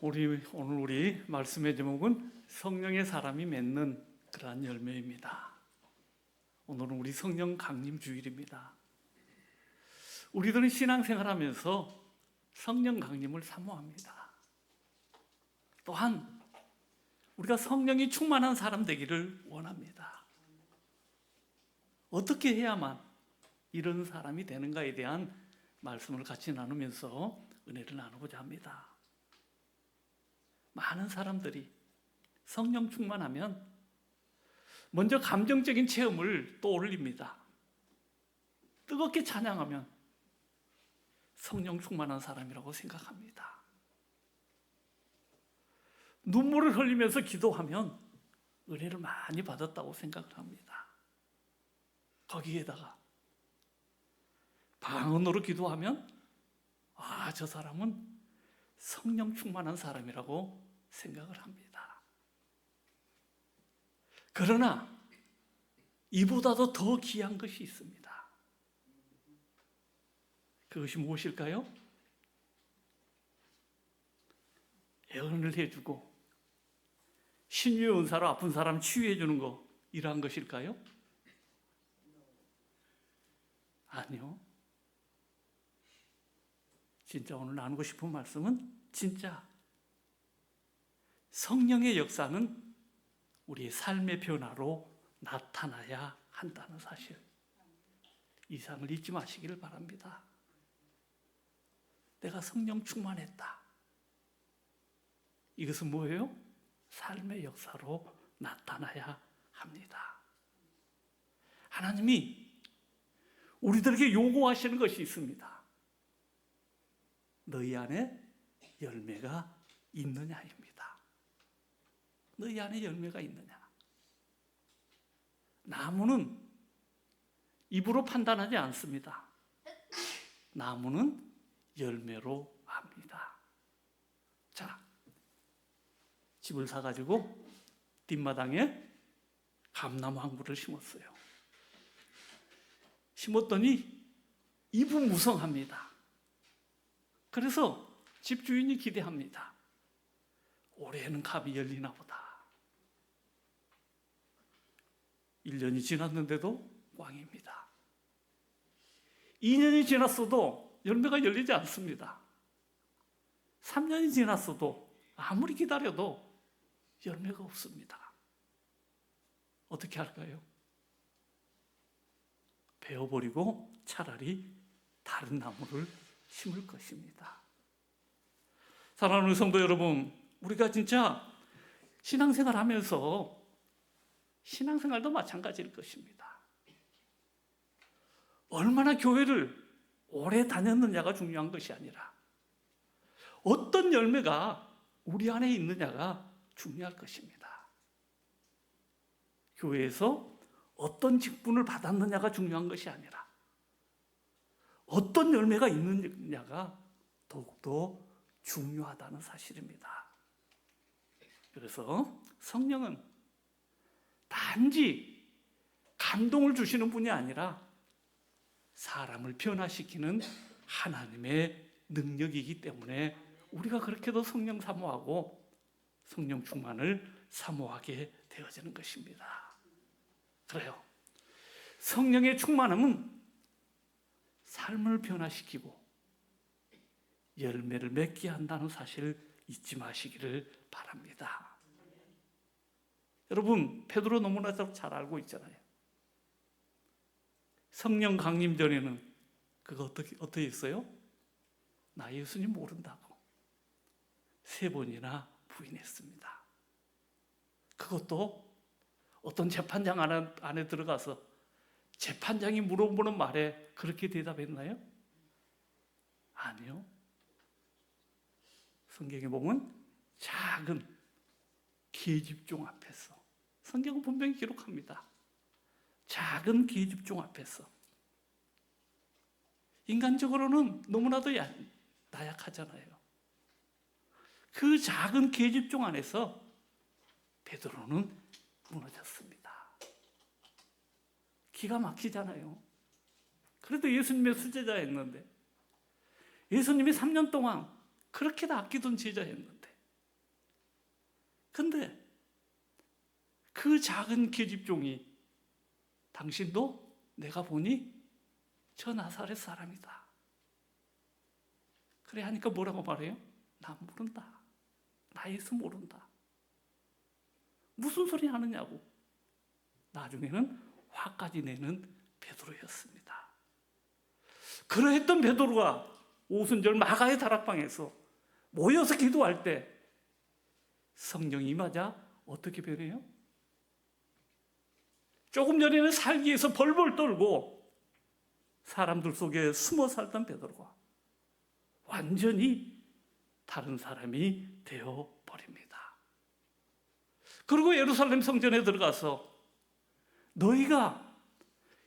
오늘 우리 말씀의 제목은 성령의 사람이 맺는 그러한 열매입니다. 오늘은 우리 성령 강림 주일입니다. 우리들은 신앙생활하면서 성령 강림을 사모합니다. 또한 우리가 성령이 충만한 사람 되기를 원합니다. 어떻게 해야만 이런 사람이 되는가에 대한 말씀을 같이 나누면서 은혜를 나누고자 합니다. 많은 사람들이 성령 충만하면 먼저 감정적인 체험을 떠올립니다. 뜨겁게 찬양하면 성령 충만한 사람이라고 생각합니다. 눈물을 흘리면서 기도하면 은혜를 많이 받았다고 생각을 합니다. 거기에다가 방언으로 기도하면 저 사람은 성령 충만한 사람이라고 생각을 합니다. 그러나 이보다도 더 귀한 것이 있습니다. 그것이 무엇일까요? 예언을 해주고 신유의 은사로 아픈 사람 치유해 주는 거, 이러한 것일까요? 아니요. 진짜 오늘 나누고 싶은 말씀은 진짜 성령의 역사는 우리의 삶의 변화로 나타나야 한다는 사실, 이상을 잊지 마시기를 바랍니다. 내가 성령 충만했다. 이것은 뭐예요? 삶의 역사로 나타나야 합니다. 하나님이 우리들에게 요구하시는 것이 있습니다. 너희 안에 열매가 있느냐입니다. 너희 안에 열매가 있느냐. 나무는 입으로 판단하지 않습니다. 나무는 열매로 압니다. 자, 집을 사가지고 뒷마당에 감나무 한 그루를 심었어요. 심었더니 잎은 무성합니다. 그래서 집주인이 기대합니다. 올해는 감이 열리나 보다. 1년이 지났는데도 꽝입니다. 2년이 지났어도 열매가 열리지 않습니다. 3년이 지났어도 아무리 기다려도 열매가 없습니다. 어떻게 할까요? 베어버리고 차라리 다른 나무를 심을 것입니다. 사랑하는 성도 여러분, 우리가 진짜 신앙생활 하면서 신앙생활도 마찬가지일 것입니다. 얼마나 교회를 오래 다녔느냐가 중요한 것이 아니라 어떤 열매가 우리 안에 있느냐가 중요할 것입니다. 교회에서 어떤 직분을 받았느냐가 중요한 것이 아니라 어떤 열매가 있느냐가 더욱더 중요하다는 사실입니다. 그래서 성령은 단지 감동을 주시는 분이 아니라 사람을 변화시키는 하나님의 능력이기 때문에 우리가 그렇게도 성령 사모하고 성령 충만을 사모하게 되어지는 것입니다. 그래요. 성령의 충만함은 삶을 변화시키고 열매를 맺게 한다는 사실 잊지 마시기를 바랍니다. 여러분, 베드로 너무나 잘 알고 있잖아요. 성령 강림 전에는 그거 어떻게 했어요? 나 예수님 모른다고 3번이나 부인했습니다. 그것도 어떤 재판장 안에 들어가서 재판장이 물어보는 말에 그렇게 대답했나요? 아니요. 성경에 보면 작은 계집종 앞에서, 성경은 분명히 기록합니다. 작은 계집종 앞에서. 인간적으로는 너무나도 나약하잖아요. 그 작은 계집종 안에서 베드로는 무너졌습니다. 기가 막히잖아요. 그래도 예수님의 수제자였는데, 예수님이 3년 동안 그렇게 다 아끼던 제자였는데 근데 그 작은 계집종이 당신도 내가 보니 저 나사렛 사람이다. 그래 하니까 뭐라고 말해요? 나 모른다. 나 예수 모른다. 무슨 소리 하느냐고. 나중에는 화까지 내는 베드로였습니다. 그러했던 베드로가 오순절 마가의 다락방에서 모여서 기도할 때 성령이 임하자 어떻게 변해요? 조금 전에는 살기 위해서 벌벌 떨고 사람들 속에 숨어 살던 베드로가 완전히 다른 사람이 되어버립니다. 그리고 예루살렘 성전에 들어가서 너희가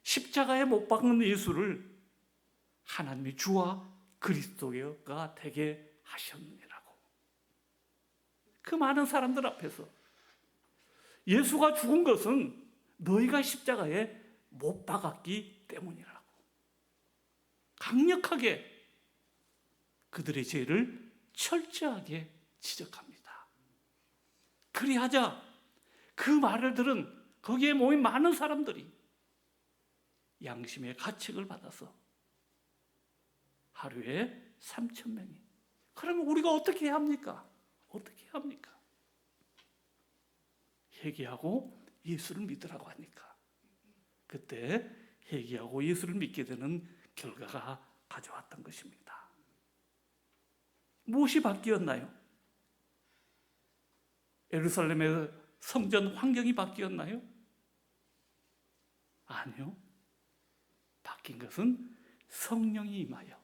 십자가에 못 박는 예수를 하나님이 주와 그리스도가 되게 하셨느니라고. 그 많은 사람들 앞에서 예수가 죽은 것은 너희가 십자가에 못 박았기 때문이라고 강력하게 그들의 죄를 철저하게 지적합니다. 그리하자 그 말을 들은 거기에 모인 많은 사람들이 양심의 가책을 받아서 하루에 3,000명이. 그러면 우리가 어떻게 해야 합니까? 어떻게 해야 합니까? 회개하고 예수를 믿으라고 하니까 그때 회개하고 예수를 믿게 되는 결과가 가져왔던 것입니다. 무엇이 바뀌었나요? 예루살렘의 성전 환경이 바뀌었나요? 아니요. 바뀐 것은 성령이 임하여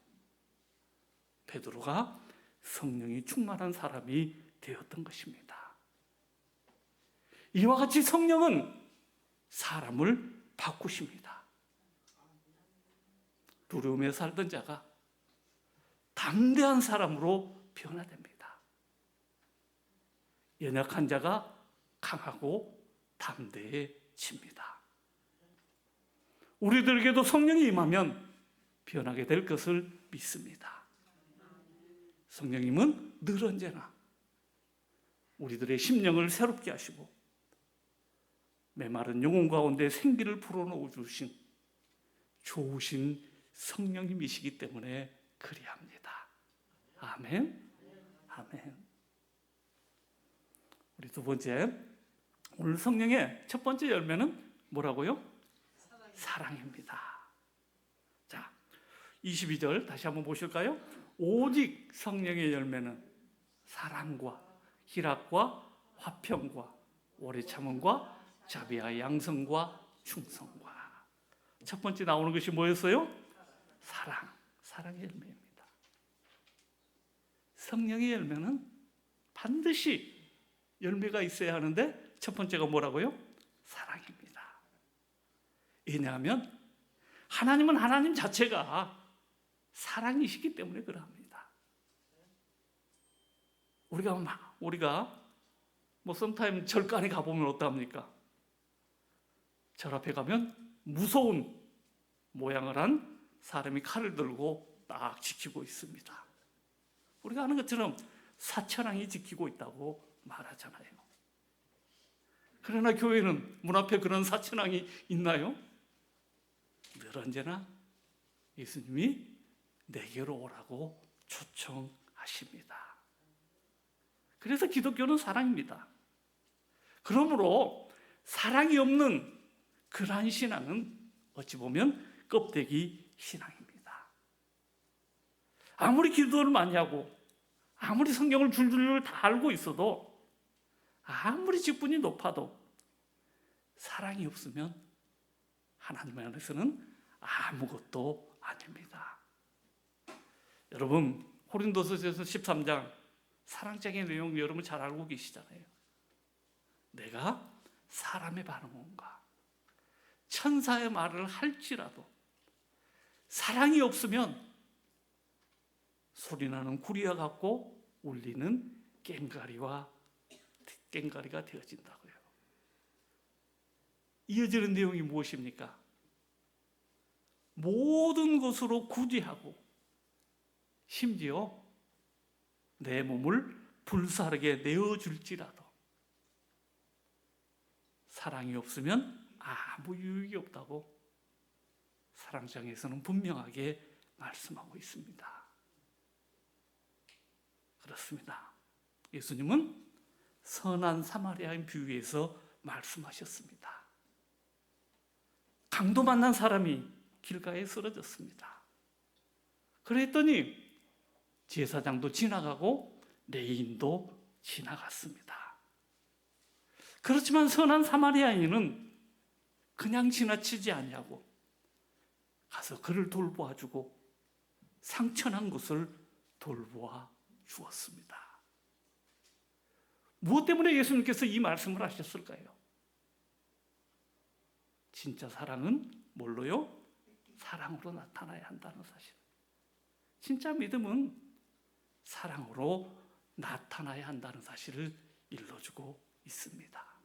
베드로가 성령이 충만한 사람이 되었던 것입니다. 이와 같이 성령은 사람을 바꾸십니다. 두려움에 살던 자가 담대한 사람으로 변화됩니다. 연약한 자가 강하고 담대해집니다. 우리들에게도 성령이 임하면 변하게 될 것을 믿습니다. 성령님은 늘 언제나 우리들의 심령을 새롭게 하시고 메마른 영혼 가운데 생기를 불어넣어 주신 좋으신 성령님이시기 때문에 그리합니다. 아멘. 아멘. 우리 두 번째, 오늘 성령의 첫 번째 열매는 뭐라고요? 사랑입니다. 자, 22절 다시 한번 보실까요? 오직 성령의 열매는 사랑과 희락과 화평과 오래 참음과 자비와 양성과 충성과. 첫 번째 나오는 것이 뭐였어요? 사랑의 열매입니다. 성령의 열매는 반드시 열매가 있어야 하는데 첫 번째가 뭐라고요? 사랑입니다. 왜냐하면 하나님은 하나님 자체가 사랑이시기 때문에 그러합니다. 우리가 썸타임 절간에 가보면 어떡합니까? 절 앞에 가면 무서운 모양을 한 사람이 칼을 들고 딱 지키고 있습니다. 우리가 아는 것처럼 사천왕이 지키고 있다고 말하잖아요. 그러나 교회는 문 앞에 그런 사천왕이 있나요? 늘 언제나 예수님이 내게로 오라고 초청하십니다. 그래서 기독교는 사랑입니다. 그러므로 사랑이 없는 그러한 신앙은 어찌 보면 껍데기 신앙입니다. 아무리 기도를 많이 하고 아무리 성경을 줄줄줄 다 알고 있어도 아무리 직분이 높아도 사랑이 없으면 하나님 안에서는 아무것도 아닙니다. 여러분 고린도서에서 13장 사랑장의 내용 여러분 잘 알고 계시잖아요. 내가 사람의 반응인가 천사의 말을 할지라도 사랑이 없으면 소리나는 구리와 같고 울리는 꽹가리가 되어진다고요. 이어지는 내용이 무엇입니까? 모든 것으로 구제하고 심지어 내 몸을 불사르게 내어줄지라도 사랑이 없으면 아무 유익이 없다고 사랑장에서는 분명하게 말씀하고 있습니다. 그렇습니다. 예수님은 선한 사마리아인 비유에서 말씀하셨습니다. 강도 만난 사람이 길가에 쓰러졌습니다. 그랬더니 제사장도 지나가고 레위인도 지나갔습니다. 그렇지만 선한 사마리아인은 그냥 지나치지 아니하고 가서 그를 돌보아주고 상처난 곳을 돌보아 주었습니다. 무엇 때문에 예수님께서 이 말씀을 하셨을까요? 진짜 사랑은 뭘로요? 사랑으로 나타나야 한다는 사실. 진짜 믿음은 사랑으로 나타나야 한다는 사실을 일러주고 있습니다.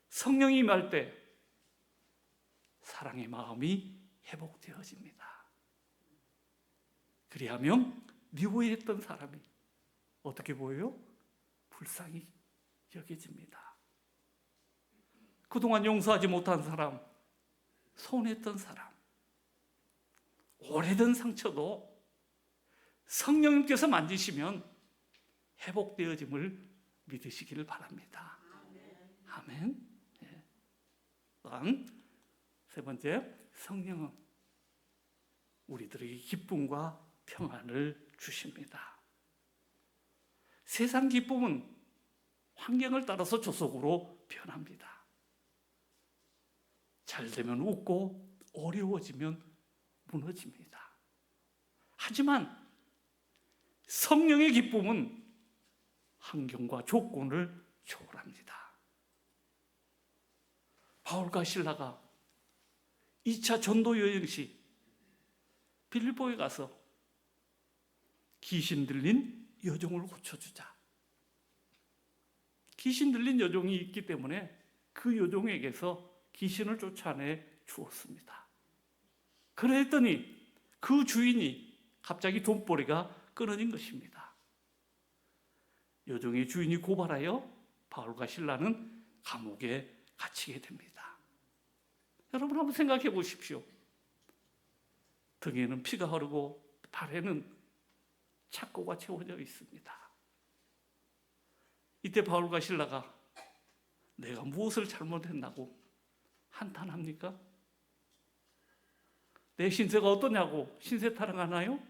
성령이 임할 때 사랑의 마음이 회복되어집니다. 그리하면 미워했던 사람이 어떻게 보여요? 불쌍히 여겨집니다. 그동안 용서하지 못한 사람, 서운했던 사람, 오래된 상처도 성령님께서 만지시면 회복되어짐을 믿으시기를 바랍니다. 아멘. 네. 다음 세 번째, 성령은 우리들에게 기쁨과 평안을 주십니다. 세상 기쁨은 환경을 따라서 조속으로 변합니다. 잘 되면 웃고 어려워지면 무너집니다. 하지만 성령의 기쁨은 환경과 조건을 초월합니다. 바울과 실라가 2차 전도 여행 시 빌립보에 가서 귀신 들린 여종을 고쳐주자. 귀신 들린 여종이 있기 때문에 그 여종에게서 귀신을 쫓아내 주었습니다. 그랬더니 그 주인이 갑자기 돈벌이가 끊어진 것입니다. 여종의 주인이 고발하여 바울과 실라는 감옥에 갇히게 됩니다. 여러분 한번 생각해 보십시오. 등에는 피가 흐르고 발에는 착고가 채워져 있습니다. 이때 바울과 실라가 내가 무엇을 잘못했나고 한탄합니까? 내 신세가 어떠냐고 신세 타령하나요?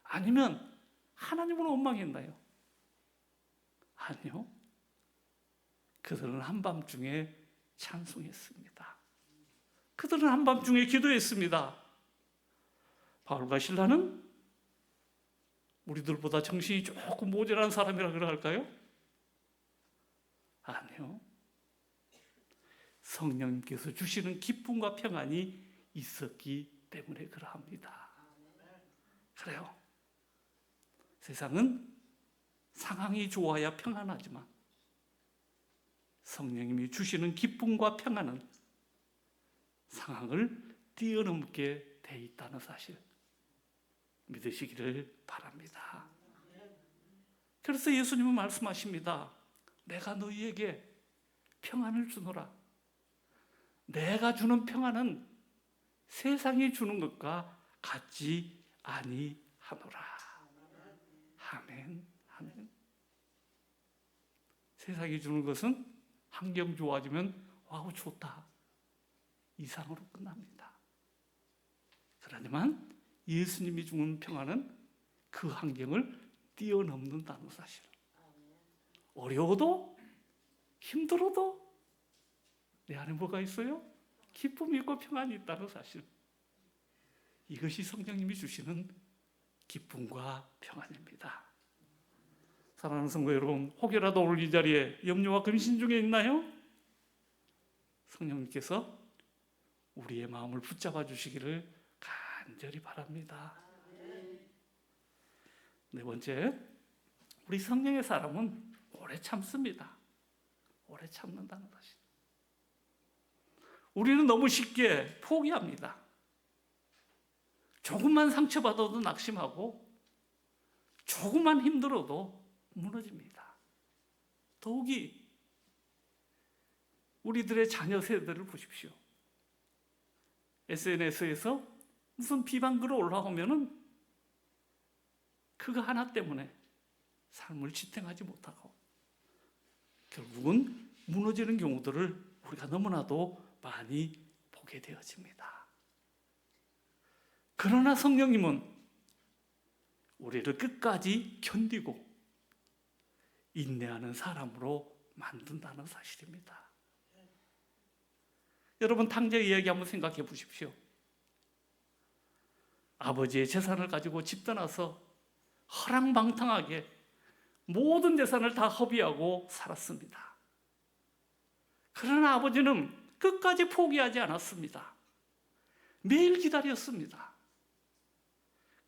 아니면 하나님을 원망했나요? 아니요. 그들은 한밤중에 찬송했습니다. 그들은 한밤중에 기도했습니다. 바울과 실라는 우리들보다 정신이 조금 모자란 사람이라 그럴까요? 아니요. 성령님께서 주시는 기쁨과 평안이 있었기 때문에 그러합니다. 그래요. 세상은 상황이 좋아야 평안하지만 성령님이 주시는 기쁨과 평안은 상황을 뛰어넘게 돼 있다는 사실 믿으시기를 바랍니다. 그래서 예수님은 말씀하십니다. 내가 너희에게 평안을 주노라. 내가 주는 평안은 세상이 주는 것과 같지 아니하노라. 아멘. 아멘. 세상이 주는 것은 환경 좋아지면 와우 좋다. 이상으로 끝납니다. 그렇지만 예수님이 주는 평안은 그 환경을 뛰어넘는다는 사실. 어려워도 힘들어도 내 안에 뭐가 있어요? 기쁨이 있고 평안이 있다는 사실. 이것이 성령님이 주시는 기쁨과 평안입니다. 사랑하는 성도 여러분, 혹여라도 오늘 이 자리에 염려와 근심 중에 있나요? 성령님께서 우리의 마음을 붙잡아 주시기를 간절히 바랍니다. 네 번째, 우리 성령의 사람은 오래 참습니다. 오래 참는다는 사실. 우리는 너무 쉽게 포기합니다. 조금만 상처받아도 낙심하고 조금만 힘들어도 무너집니다. 더욱이 우리들의 자녀 세대를 보십시오. SNS에서 무슨 비방글이 올라오면은 그거 하나 때문에 삶을 지탱하지 못하고 결국은 무너지는 경우들을 우리가 너무나도 많이 보게 되어집니다. 그러나 성령님은 우리를 끝까지 견디고 인내하는 사람으로 만든다는 사실입니다. 여러분, 탕자 이야기 한번 생각해 보십시오. 아버지의 재산을 가지고 집 떠나서 허랑방탕하게 모든 재산을 다 허비하고 살았습니다. 그러나 아버지는 끝까지 포기하지 않았습니다. 매일 기다렸습니다.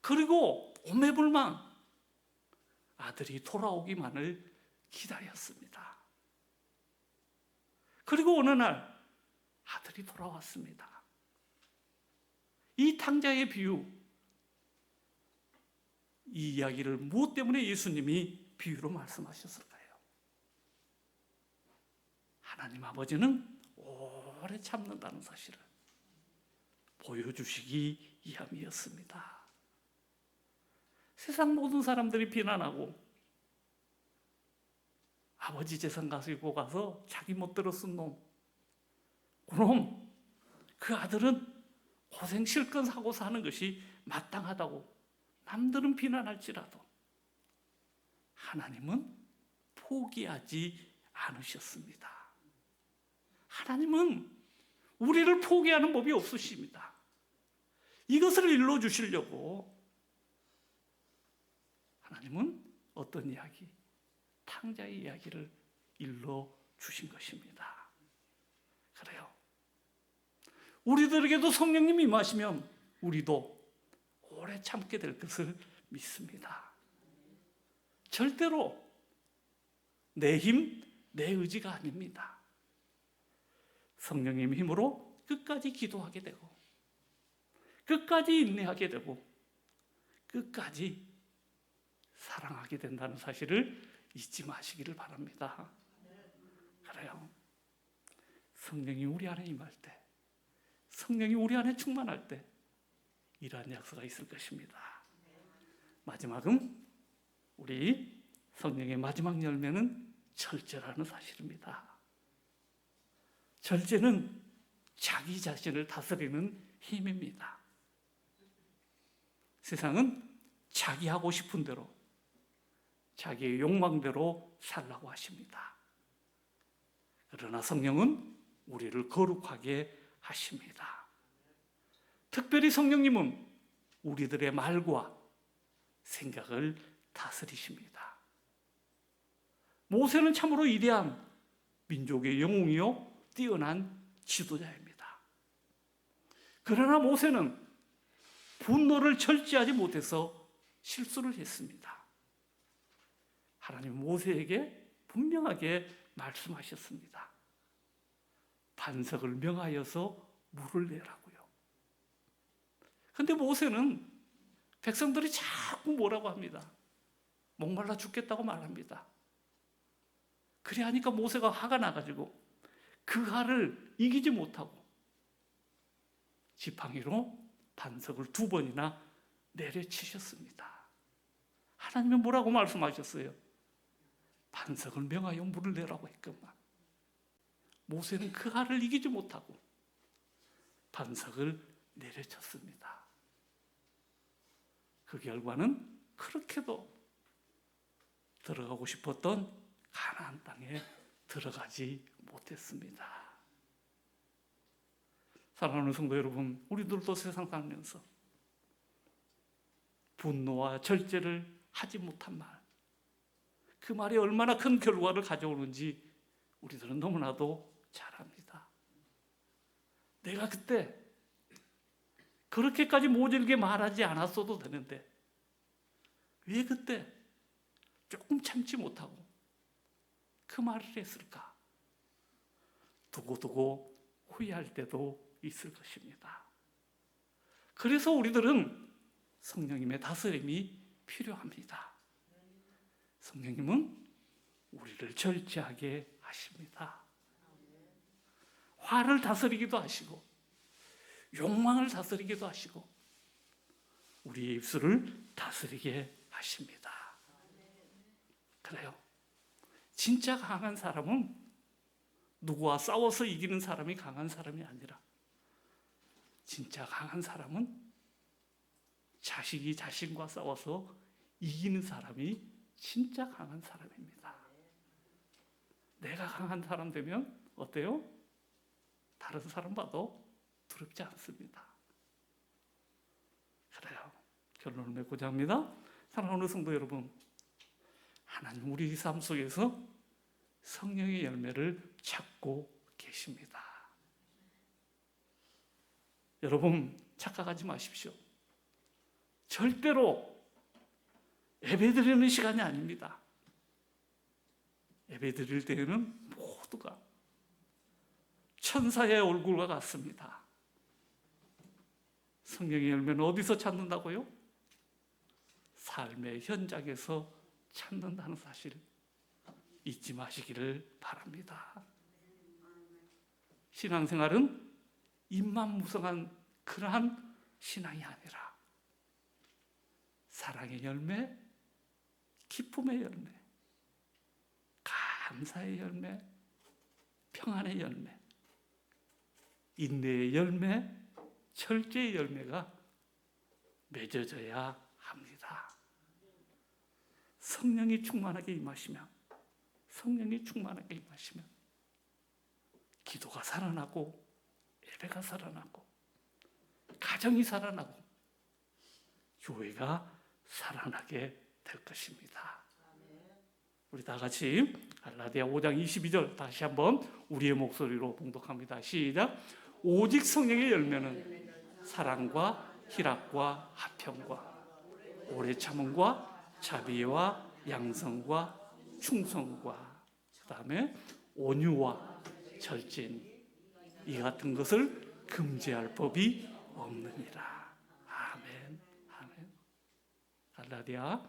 그리고 오매불망 아들이 돌아오기만을 기다렸습니다. 그리고 어느 날 아들이 돌아왔습니다. 이 탕자의 비유, 이 이야기를 무엇 때문에 예수님이 비유로 말씀하셨을까요? 하나님 아버지는 오래 참는다는 사실을 보여주시기 위함이었습니다. 세상 모든 사람들이 비난하고 아버지 재산 가지고 가서 자기 멋대로 쓴 놈, 그럼 그 아들은 고생 실컷 하고 사는 것이 마땅하다고 남들은 비난할지라도 하나님은 포기하지 않으셨습니다. 하나님은 우리를 포기하는 법이 없으십니다. 이것을 일러주시려고 하나님은 어떤 이야기? 탕자의 이야기를 일러주신 것입니다. 그래요. 우리들에게도 성령님이 임하시면 우리도 오래 참게 될 것을 믿습니다. 절대로 내 힘, 내 의지가 아닙니다. 성령님 힘으로 끝까지 기도하게 되고 끝까지 인내하게 되고 끝까지 사랑하게 된다는 사실을 잊지 마시기를 바랍니다. 그래요. 성령이 우리 안에 임할 때, 성령이 우리 안에 충만할 때 이러한 약속이 있을 것입니다. 마지막은 우리 성령의 마지막 열매는 절제라는 사실입니다. 절제는 자기 자신을 다스리는 힘입니다. 세상은 자기 하고 싶은 대로, 자기의 욕망대로 살라고 하십니다. 그러나 성령은 우리를 거룩하게 하십니다. 특별히 성령님은 우리들의 말과 생각을 다스리십니다. 모세는 참으로 위대한 민족의 영웅이요 뛰어난 지도자입니다. 그러나 모세는 분노를 절제하지 못해서 실수를 했습니다. 하나님 모세에게 분명하게 말씀하셨습니다. 반석을 명하여서 물을 내라고요. 그런데 모세는 백성들이 자꾸 뭐라고 합니다. 목말라 죽겠다고 말합니다. 그래 하니까 모세가 화가 나가지고 그 화를 이기지 못하고 지팡이로 반석을 2번이나 내려치셨습니다. 하나님은 뭐라고 말씀하셨어요? 반석을 명하여 물을 내라고 했건만 모세는 그 화를 이기지 못하고 반석을 내려쳤습니다. 그 결과는 그렇게도 들어가고 싶었던 가나안 땅에 들어가지 못했습니다. 사랑하는 성도 여러분, 우리들도 세상 살면서 분노와 절제를 하지 못한 말, 그 말이 얼마나 큰 결과를 가져오는지 우리들은 너무나도 잘 압니다. 내가 그때 그렇게까지 모질게 말하지 않았어도 되는데 왜 그때 조금 참지 못하고 그 말을 했을까? 두고두고 후회할 때도 있을 것입니다. 그래서 우리들은 성령님의 다스림이 필요합니다. 성령님은 우리를 절제하게 하십니다. 화를 다스리기도 하시고 욕망을 다스리기도 하시고 우리의 입술을 다스리게 하십니다. 그래요. 진짜 강한 사람은 누구와 싸워서 이기는 사람이 강한 사람이 아니라 진짜 강한 사람은 자식이 자신과 싸워서 이기는 사람이 진짜 강한 사람입니다. 내가 강한 사람 되면 어때요? 다른 사람 봐도 두렵지 않습니다. 그래요. 결론을 맺고자 합니다. 사랑하는 성도 여러분, 하나님 우리 삶 속에서 성령의 열매를 찾고 계십니다. 여러분 착각하지 마십시오. 절대로 예배드리는 시간이 아닙니다. 예배드릴 때에는 모두가 천사의 얼굴과 같습니다. 성령의 열매는 어디서 찾는다고요? 삶의 현장에서 찾는다는 사실 잊지 마시기를 바랍니다. 신앙생활은 입만 무성한 그러한 신앙이 아니라 사랑의 열매, 기쁨의 열매, 감사의 열매, 평안의 열매, 인내의 열매, 절제의 열매가 맺어져야 합니다. 성령이 충만하게 임하시면 기도가 살아나고 예배가 살아나고 가정이 살아나고 교회가 살아나게 될 것입니다. 우리 다 같이 갈라디아 5장 22절 다시 한번 우리의 목소리로 봉독합니다. 시작. 오직 성령의 열매는 사랑과 희락과 화평과 오래 참음과 자비와 양성과 충성과 그다음에 온유와 절제니 이 같은 것을 금지할 법이 없느니라. 아멘. 아멘. 갈라디아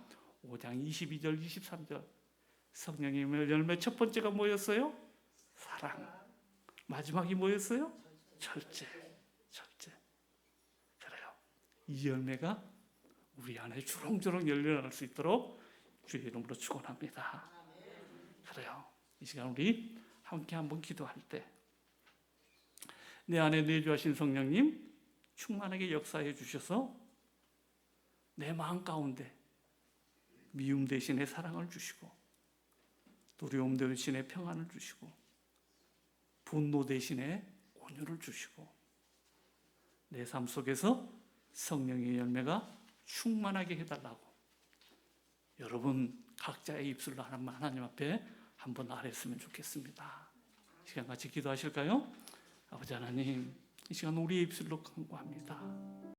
5장 22절 23절 성령의 열매 첫 번째가 뭐였어요? 사랑. 마지막이 뭐였어요? 절제. 그래요. 이 열매가 우리 안에 주렁주렁 열려날 수 있도록 주의 이름으로 축원합니다. 그래요. 이 시간 우리 함께 한번 기도할 때 내 안에 내주하신 성령님 충만하게 역사해 주셔서 내 마음 가운데 미움 대신에 사랑을 주시고 두려움 대신에 평안을 주시고 분노 대신에 온유를 주시고 내 삶 속에서 성령의 열매가 충만하게 해달라고 여러분 각자의 입술로 하나님 앞에 한번 아뢰었으면 좋겠습니다. 이 시간 같이 기도하실까요? 아버지 하나님, 이 시간 우리의 입술로 간구합니다.